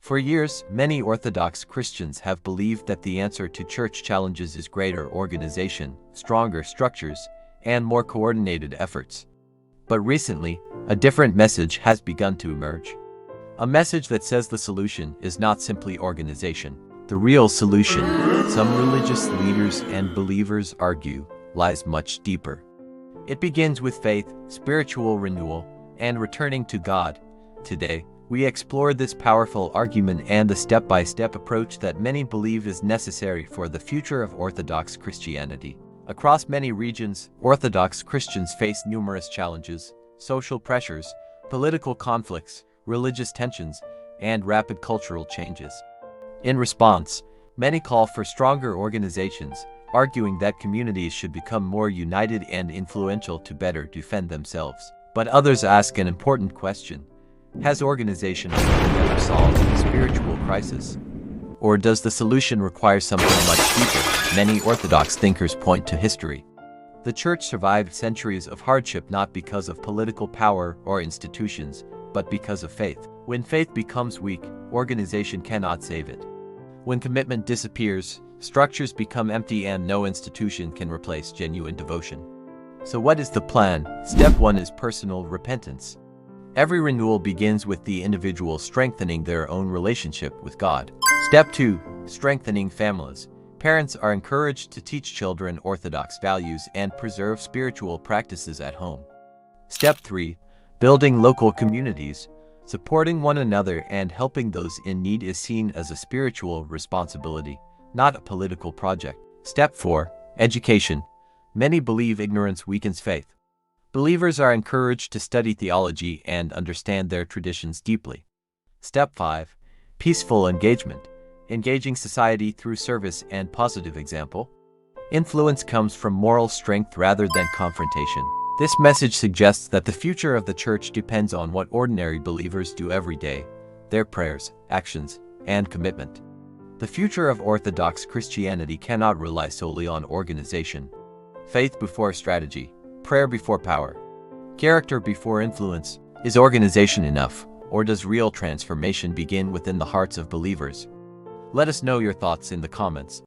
For years, many Orthodox Christians have believed that the answer to church challenges is greater organization, stronger structures, and more coordinated efforts. But recently, a different message has begun to emerge. A message that says the solution is not simply organization. The real solution, some religious leaders and believers argue, lies much deeper. It begins with faith, spiritual renewal, and returning to God. Today, we explore this powerful argument and the step-by-step approach that many believe is necessary for the future of Orthodox Christianity. Across many regions, Orthodox Christians face numerous challenges: social pressures, political conflicts, religious tensions, and rapid cultural changes. In response, many call for stronger organizations, arguing that communities should become more united and influential to better defend themselves. But others ask an important question: has organization ever solved the spiritual crisis? Or does the solution require something much deeper? Many Orthodox thinkers point to history. The Church survived centuries of hardship not because of political power or institutions, but because of faith. When faith becomes weak, organization cannot save it. When commitment disappears, structures become empty and no institution can replace genuine devotion. So what is the plan? Step 1 is personal repentance. Every renewal begins with the individual strengthening their own relationship with God. Step 2, strengthening families. Parents are encouraged to teach children Orthodox values and preserve spiritual practices at home. Step 3, building local communities. Supporting one another and helping those in need is seen as a spiritual responsibility, not a political project. Step 4, education. Many believe ignorance weakens faith. Believers are encouraged to study theology and understand their traditions deeply. Step 5, peaceful engagement. Engaging society through service and positive example. Influence comes from moral strength rather than confrontation. This message suggests that the future of the Church depends on what ordinary believers do every day, their prayers, actions, and commitment. The future of Orthodox Christianity cannot rely solely on organization. Faith before strategy, prayer before power, character before influence. Is organization enough, or does real transformation begin within the hearts of believers? Let us know your thoughts in the comments.